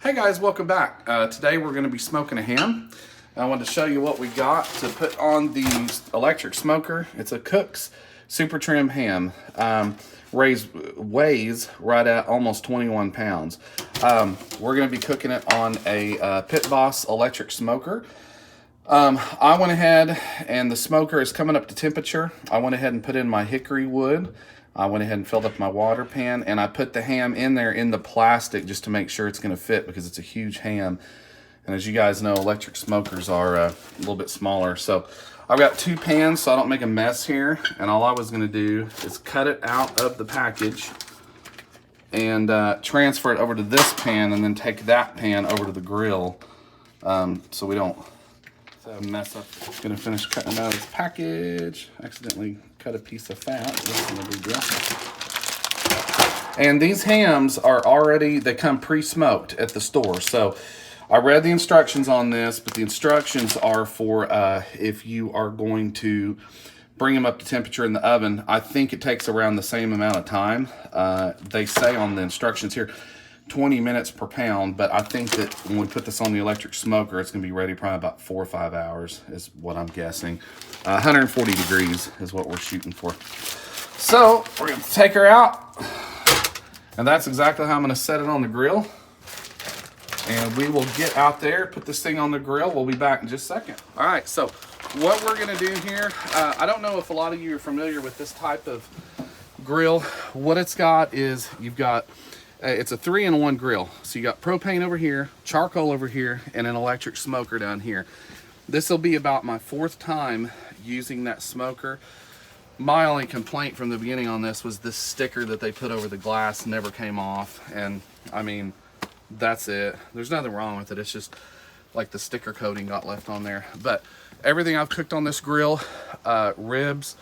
Hey guys, welcome back. Today we're going to be smoking a ham. I wanted to show you what we got to put on the electric smoker. It's a Cook's Super Trim ham. Weighs right at almost 21 pounds. We're going to be cooking it on a Pit Boss electric smoker. I went ahead and the smoker is coming up to temperature. I went ahead and put in my hickory wood. I went ahead and filled up my water pan, and I put the ham in there in the plastic just to make sure it's going to fit because it's a huge ham. And as you guys know, electric smokers are a little bit smaller. So I've got two pans so I don't make a mess here. And all I was going to do is cut it out of the package and transfer it over to this pan, and then take that pan over to the grill so we don't mess up. I'm going to finish cutting it out of this package. Accidentally cut a piece of fat. This is no big deal. And these hams are already, they come pre-smoked at the store. So I read the instructions on this, but the instructions are for if you are going to bring them up to temperature in the oven. I think it takes around the same amount of time. They say on the instructions here 20 minutes per pound, but I think that when we put this on the electric smoker, it's going to be ready probably about 4 or 5 hours is what I'm guessing. 140 degrees is what we're shooting for. So we're going to take her out, and that's exactly how I'm going to set it on the grill. And we will get out there, put this thing on the grill. We'll be back in just a second. All right, so what we're going to do here, I don't know if a lot of you are familiar with this type of grill. What it's got is you've got it's a 3-in-1 grill. So you got propane over here, charcoal over here, and an electric smoker down here. This will be about my 4th time using that smoker. My only complaint from the beginning on this was this sticker that they put over the glass never came off. And I mean, that's it. There's nothing wrong with it. It's just like the sticker coating got left on there. But everything I've cooked on this grill, ribs,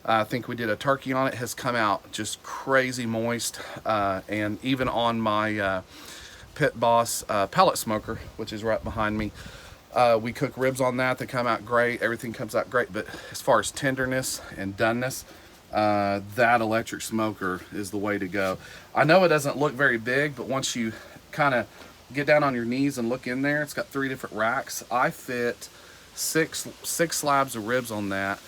I think we did a turkey on it, has come out just crazy moist. And even on my Pit Boss pellet smoker, which is right behind me, we cook ribs on that. They come out great. Everything comes out great. But as far as tenderness and doneness, that electric smoker is the way to go. I know it doesn't look very big, but once you kind of get down on your knees and look in there, it's got 3 different racks. I fit six slabs of ribs on that.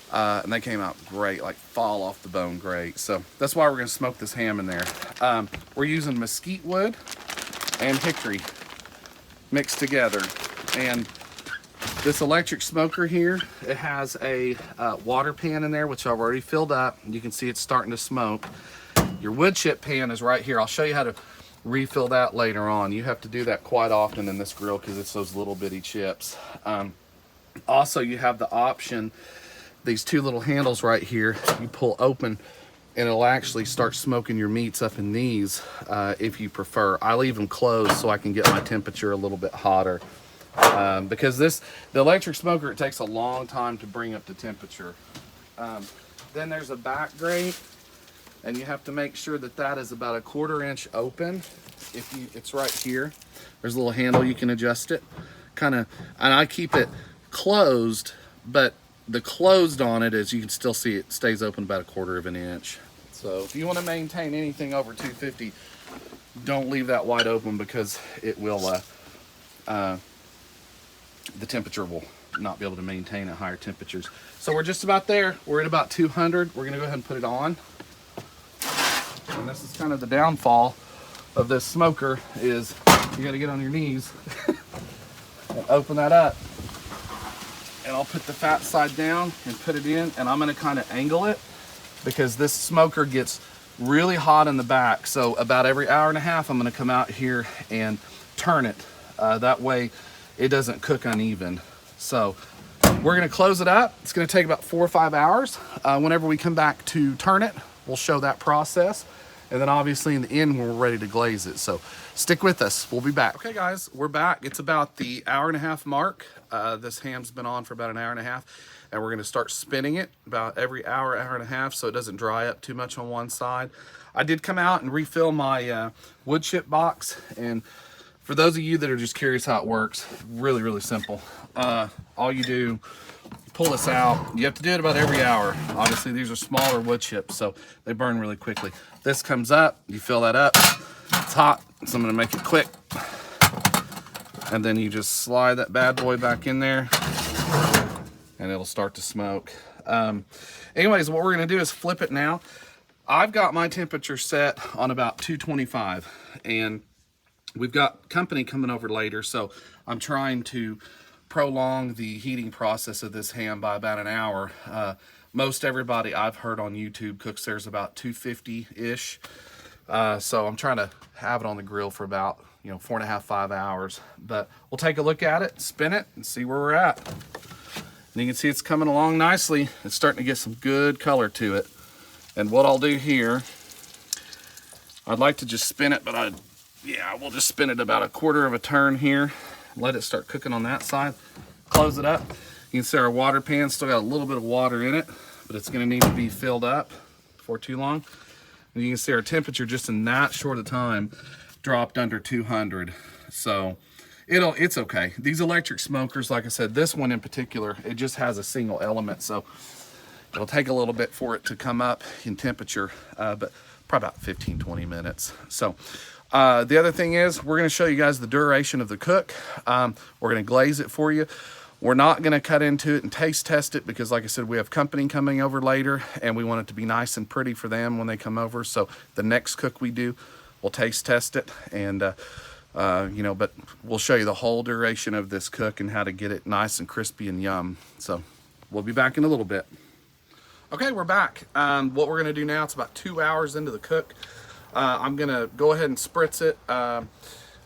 And they came out great, like fall off the bone great. So that's why we're going to smoke this ham in there. We're using mesquite wood and hickory mixed together. And this electric smoker here, it has a water pan in there, which I've already filled up. You can see it's starting to smoke. Your wood chip pan is right here. I'll show you how to refill that later on. You have to do that quite often in this grill because it's those little bitty chips. Also, you have the option, these 2 little handles right here, you pull open and it'll actually start smoking your meats up in these if you prefer. I leave them closed so I can get my temperature a little bit hotter. Because the electric smoker, it takes a long time to bring up the temperature. Then there's a back grate, and you have to make sure that that is about a 1/4 inch open. It's right here. There's a little handle, you can adjust it. And I keep it closed, but the closed on it, as you can still see, it stays open about a 1/4 of an inch. So if you want to maintain anything over 250, don't leave that wide open because it will, the temperature will not be able to maintain at higher temperatures. So we're just about there. We're at about 200. We're going to go ahead and put it on. And this is kind of the downfall of this smoker is you got to get on your knees and open that up. And I'll put the fat side down and put it in, and I'm going to kind of angle it because this smoker gets really hot in the back. So about every 1.5 hours, I'm going to come out here and turn it. That way it doesn't cook uneven. So we're going to close it up. It's going to take about 4 or 5 hours. Whenever we come back to turn it, we'll show that process. And then obviously in the end, when we're ready to glaze it. So stick with us. We'll be back. Okay, guys, we're back. It's about the 1.5 hour mark. This ham's been on for about 1.5 hours. And we're going to start spinning it about every 1 hour, 1.5 hours, so it doesn't dry up too much on one side. I did come out and refill my wood chip box. And for those of you that are just curious how it works, really, really simple. All you do, pull this out. You have to do it about every hour. Obviously, these are smaller wood chips, so they burn really quickly. This comes up, you fill that up. It's hot, so I'm gonna make it quick. And then you just slide that bad boy back in there and it'll start to smoke. Anyways, what we're gonna do is flip it now. I've got my temperature set on about 225, and we've got company coming over later, so I'm trying to prolong the heating process of this ham by about an hour. Most everybody I've heard on YouTube cooks theirs about 250-ish. So I'm trying to have it on the grill for about, 4.5, 5 hours. But we'll take a look at it, spin it, and see where we're at. And you can see it's coming along nicely. It's starting to get some good color to it. And what I'll do here, I'd like to just spin it, but we'll just spin it about 1/4 of a turn here. Let it start cooking on that side. Close it up. You can see our water pan still got a little bit of water in it, but it's gonna need to be filled up before too long. And you can see our temperature just in that short of time dropped under 200. So it's okay. These electric smokers, like I said, this one in particular, it just has a single element. So it'll take a little bit for it to come up in temperature, but probably about 15, 20 minutes. So the other thing is we're gonna show you guys the duration of the cook. We're gonna glaze it for you. We're not gonna cut into it and taste test it because, like I said, we have company coming over later and we want it to be nice and pretty for them when they come over. So the next cook we do, we'll taste test it and but we'll show you the whole duration of this cook and how to get it nice and crispy and yum. So we'll be back in a little bit. Okay, we're back. What we're gonna do now, it's about 2 hours into the cook. I'm gonna go ahead and spritz it.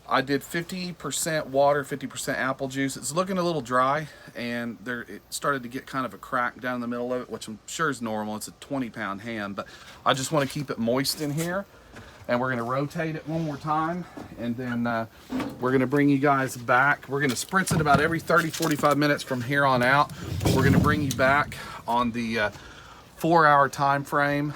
I did 50% water, 50% apple juice. It's looking a little dry, and it started to get kind of a crack down in the middle of it, which I'm sure is normal. It's a 20-pound ham, but I just want to keep it moist in here. And we're gonna rotate it one more time, and then we're gonna bring you guys back. We're gonna spritz it about every 30, 45 minutes from here on out. We're gonna bring you back on the 4-hour time frame,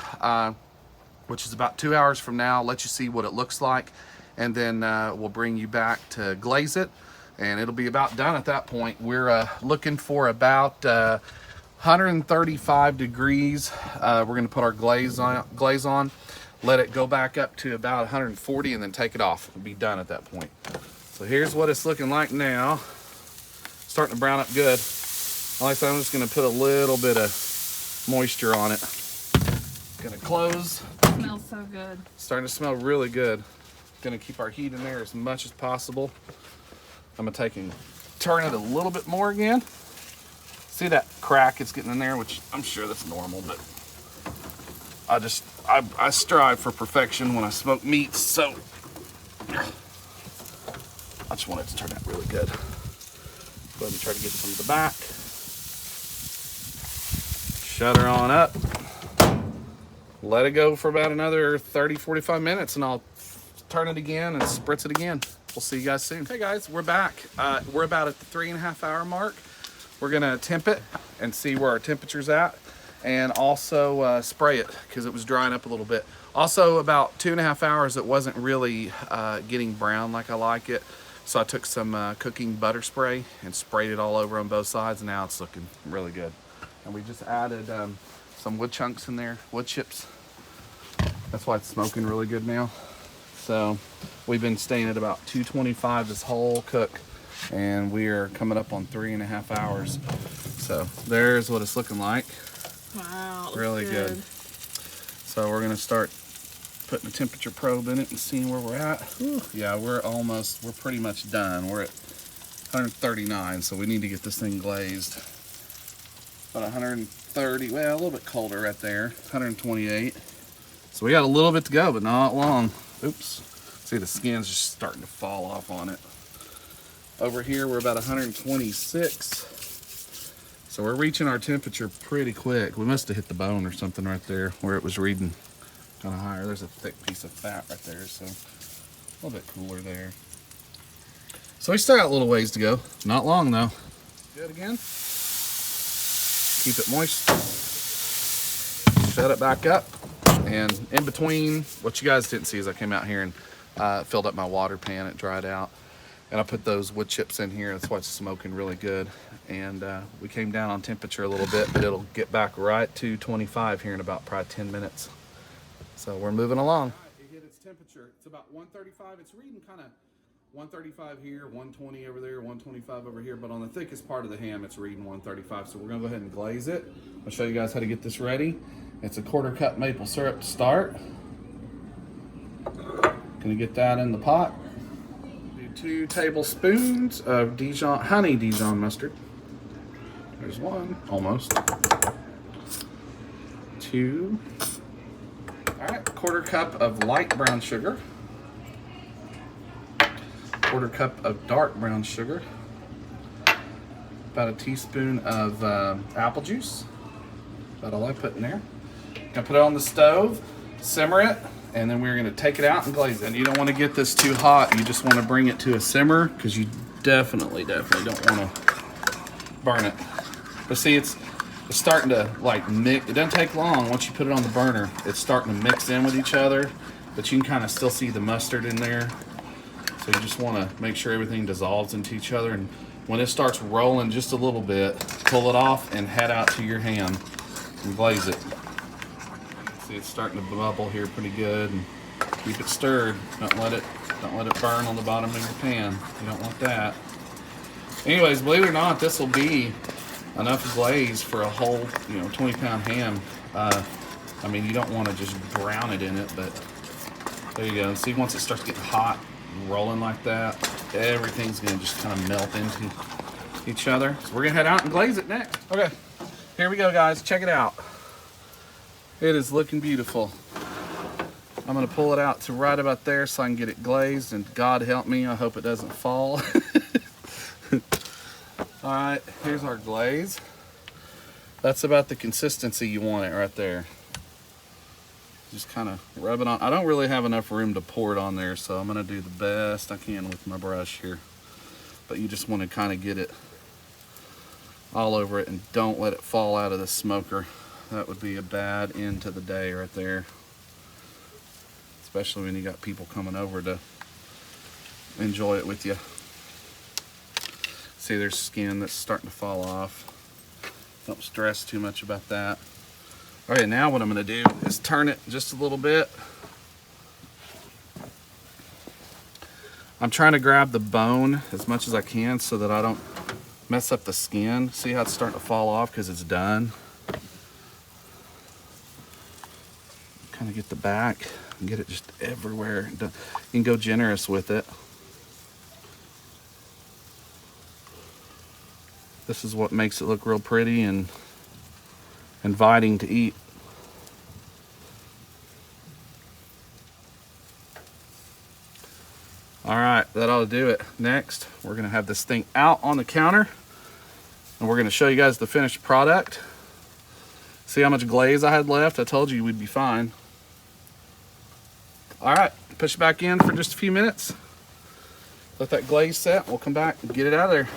which is about 2 hours from now. Let you see what it looks like, and then we'll bring you back to glaze it, and it'll be about done at that point. We're looking for about 135 degrees. We're gonna put our glaze on, let it go back up to about 140, and then take it off. We'll be done at that point. So here's what it's looking like now. Starting to brown up good. Like I said, I'm just gonna put a little bit of moisture on it. Gonna close. Smells so good. Starting to smell really good. Gonna keep our heat in there as much as possible. I'm gonna take and turn it a little bit more again. See that crack it's getting in there, which I'm sure that's normal, but I strive for perfection when I smoke meats, so I just want it to turn out really good. Go ahead and try to get some of the back. Shut her on up. Let it go for about another 30, 45 minutes, and I'll turn it again and spritz it again. We'll see you guys soon. Okay guys, we're back. We're about at the 3.5 hour mark. We're gonna temp it and see where our temperature's at, and also spray it because it was drying up a little bit. Also, about 2.5 hours, it wasn't really getting brown like I like it. So I took some cooking butter spray and sprayed it all over on both sides, and now it's looking really good. And we just added some wood chunks in there, wood chips. That's why it's smoking really good now. So we've been staying at about 225 this whole cook, and we are coming up on 3.5 hours. So there's what it's looking like. Wow, really good. So we're gonna start putting a temperature probe in it and seeing where we're at. Whew. Yeah, we're pretty much done. We're at 139, so we need to get this thing glazed. About 130, well, a little bit colder right there, 128. So we got a little bit to go, but not long. Oops. See, the skin's just starting to fall off on it. Over here, we're about 126. So we're reaching our temperature pretty quick. We must have hit the bone or something right there where it was reading kind of higher. There's a thick piece of fat right there, so a little bit cooler there. So we still got a little ways to go. Not long though. Do it again. Keep it moist. Shut it back up. And in between, what you guys didn't see is I came out here and filled up my water pan. It dried out. And I put those wood chips in here. That's why it's smoking really good. And we came down on temperature a little bit, but it'll get back right to 25 here in about probably 10 minutes. So we're moving along. It hit its temperature. It's about 135. It's reading kind of 135 here, 120 over there, 125 over here, but on the thickest part of the ham, it's reading 135. So we're gonna go ahead and glaze it. I'll show you guys how to get this ready. It's a 1/4 cup maple syrup to start. Gonna get that in the pot. Do 2 tablespoons of honey Dijon mustard. There's 1, almost. 2. All right, 1/4 cup of light brown sugar. 1/4 cup of dark brown sugar. About a teaspoon of apple juice. About all I put in there. Gonna put it on the stove, simmer it, and then we're gonna take it out and glaze it. And you don't wanna get this too hot. You just wanna bring it to a simmer because you definitely don't wanna burn it. But see, it's starting to like mix. It doesn't take long once you put it on the burner. It's starting to mix in with each other, but you can kind of still see the mustard in there. So you just want to make sure everything dissolves into each other. And when it starts rolling just a little bit, pull it off and head out to your ham and glaze it. See, it's starting to bubble here pretty good. And keep it stirred. Don't let it burn on the bottom of your pan. You don't want that. Anyways, believe it or not, this will be enough glaze for a whole, 20-pound ham. I mean, you don't want to just brown it in it, but there you go. See, once it starts getting hot, rolling like that, everything's gonna just kind of melt into each other. So we're gonna head out and glaze it next. Okay, here we go, guys. Check it out. It is looking beautiful. I'm gonna pull it out to right about there so I can get it glazed, and God help me, I hope it doesn't fall. All right, here's our glaze. That's about the consistency you want it right there. Just kind of rub it on. I don't really have enough room to pour it on there, so I'm gonna do the best I can with my brush here. But you just want to kind of get it all over it and don't let it fall out of the smoker. That would be a bad end to the day right there. Especially when you got people coming over to enjoy it with you. See, there's skin that's starting to fall off. Don't stress too much about that. All right, now what I'm gonna do is turn it just a little bit. I'm trying to grab the bone as much as I can so that I don't mess up the skin. See how it's starting to fall off because it's done? Kind of get the back and get it just everywhere. You can go generous with it. This is what makes it look real pretty and inviting to eat. All right, that ought to do it. Next, we're gonna have this thing out on the counter and we're gonna show you guys the finished product. See how much glaze I had left? I told you we'd be fine. All right, push it back in for just a few minutes. Let that glaze set. We'll come back and get it out of there.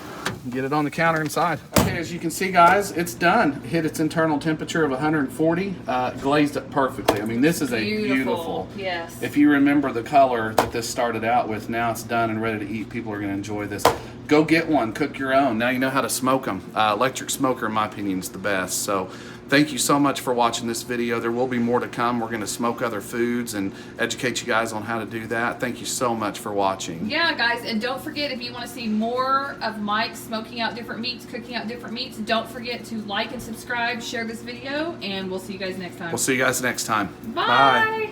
Get it on the counter inside. Okay, as you can see, guys, it's done. It hit its internal temperature of 140. Glazed it perfectly. I mean, this is a beautiful. Yes. If you remember the color that this started out with, now it's done and ready to eat. People are going to enjoy this. Go get one. Cook your own. Now you know how to smoke them. Electric smoker, in my opinion, is the best. So thank you so much for watching this video. There will be more to come. We're going to smoke other foods and educate you guys on how to do that. Thank you so much for watching. Yeah, guys, and don't forget, if you want to see more of Mike smoking out different meats, cooking out different meats, don't forget to like and subscribe, share this video, and we'll see you guys next time. We'll see you guys next time. Bye.